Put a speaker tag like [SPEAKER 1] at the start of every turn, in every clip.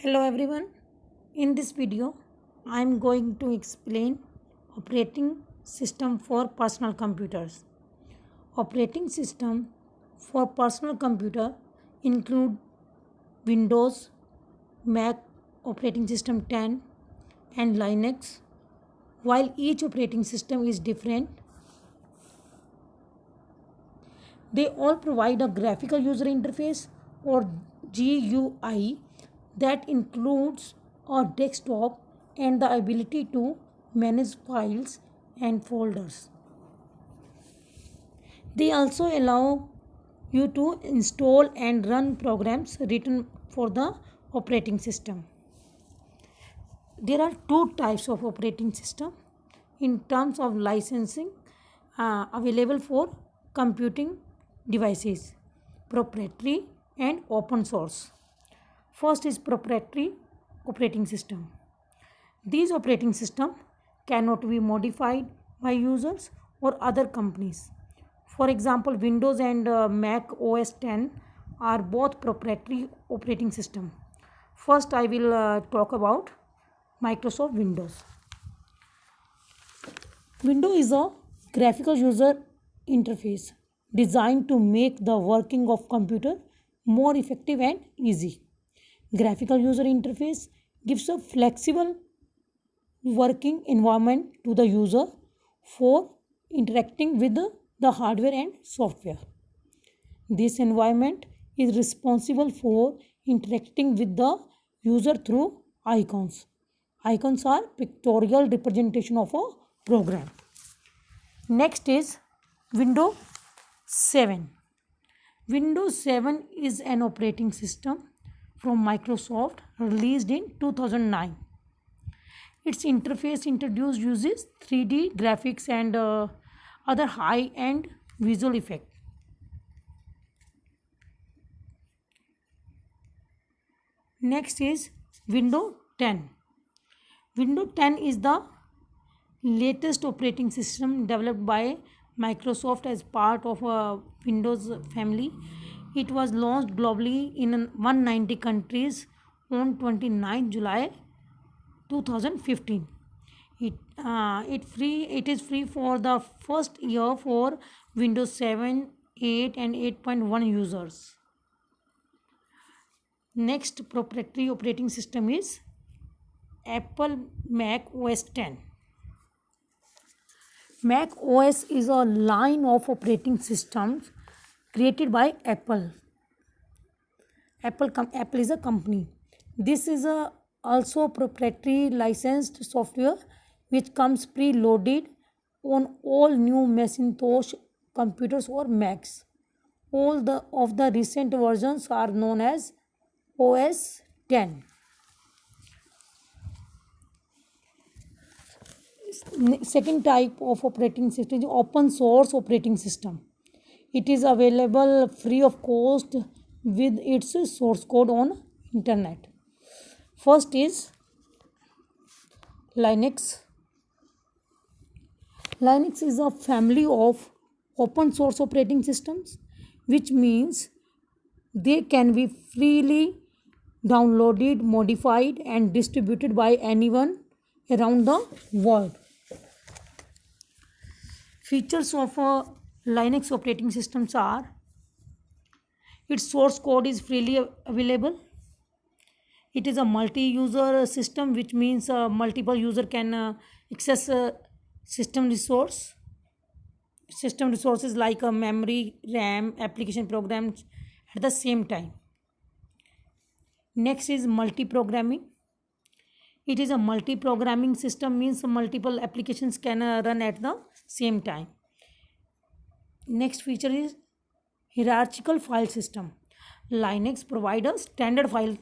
[SPEAKER 1] Hello everyone. In this video, I am going to explain operating system for personal computers. Operating system for personal computer include Windows, Mac operating system 10 and Linux. While each operating system is different, they all provide a graphical user interface or GUI that includes a desktop and the ability to manage files and folders. They also allow you to install and run programs written for the operating system. There are two types of operating system in terms of licensing available for computing devices: proprietary and open source. First is proprietary operating system. These operating systems cannot be modified by users or other companies. For example, Windows and Mac OS 10 are both proprietary operating system. First, I will talk about Microsoft Windows. Windows is a graphical user interface designed to make the working of computer more effective and easy. Graphical user interface gives a flexible working environment to the user for interacting with the hardware and software. This environment is responsible for interacting with the user through icons. Icons are pictorial representation of a program. Next is Windows 7. Windows 7 is an operating system from Microsoft released in 2009. Its interface introduced uses 3D graphics and other high-end visual effects. Next is Windows 10. Windows 10 is the latest operating system developed by Microsoft as part of a Windows family. It was launched globally in 190 countries on 29 July 2015. It is free for the first year for Windows 7, 8 and 8.1 users. Next proprietary operating system is Apple Mac OS 10. Mac OS is a line of operating systems created by Apple. Apple is a company. This is also proprietary licensed software which comes pre-loaded on all new Macintosh computers or Macs. All of the recent versions are known as OS 10. Second type of operating system is open source operating system. It is available free of cost with its source code on internet. First is Linux. Linux is a family of open source operating systems, which means they can be freely downloaded, modified and distributed by anyone around the world. Features of Linux operating systems are: its source code is freely available. It is a multi-user system, which means multiple user can access system resource. System resources like memory, RAM, application programs at the same time. Next is multi-programming. It is a multi-programming system, means multiple applications can run at the same time. Next feature is hierarchical file system. Linux provides standard file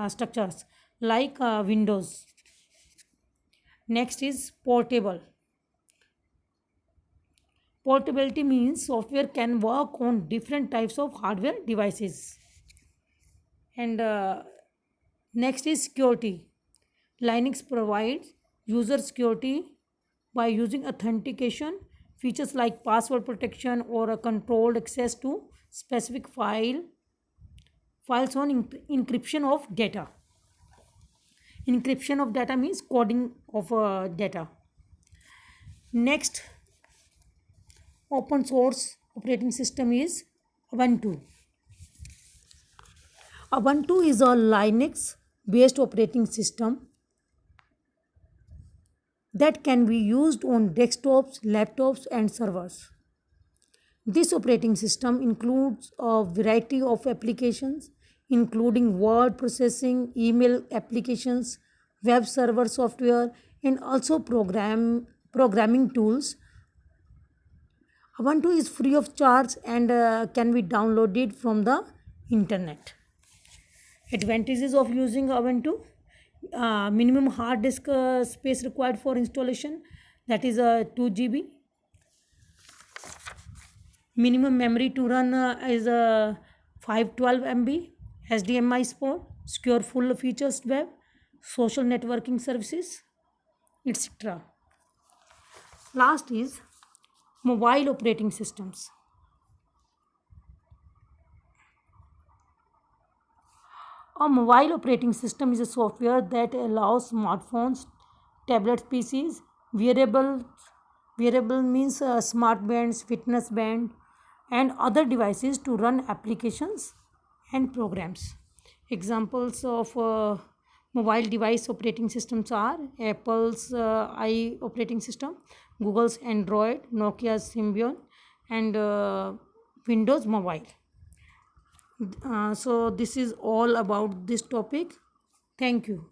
[SPEAKER 1] structures like Windows. Next is portable. Portability means software can work on different types of hardware devices. And next is security. Linux provides user security by using authentication features like password protection or a controlled access to specific files on encryption of data. Encryption of data means coding of data. Next open source operating system is Ubuntu. Ubuntu is a Linux based operating system that can be used on desktops, laptops, and servers. This operating system includes a variety of applications, including word processing, email applications, web server software, and also programming tools. Ubuntu is free of charge and can be downloaded from the internet. Advantages of using Ubuntu: minimum hard disk space required for installation, that is 2 GB. Minimum memory to run is 512 MB, HDMI support, secure full features web, social networking services, etc. Last is mobile operating systems. A mobile operating system is a software that allows smartphones, tablets, PCs, wearables, wearable means smart bands, fitness band, and other devices to run applications and programs. Examples of mobile device operating systems are Apple's i operating system, Google's Android, Nokia's Symbian, and Windows Mobile. So this is all about this topic. Thank you.